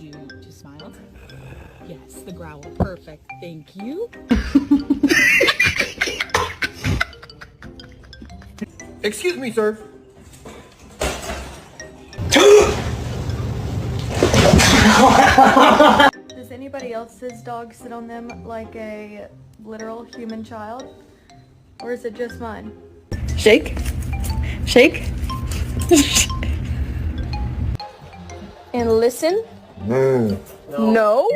you to smile? Yes, the growl. Perfect. Thank you. Excuse me, sir. Does anybody else's dog sit on them like a literal human child? Or is it just mine? Shake. Shake. And listen? No. No?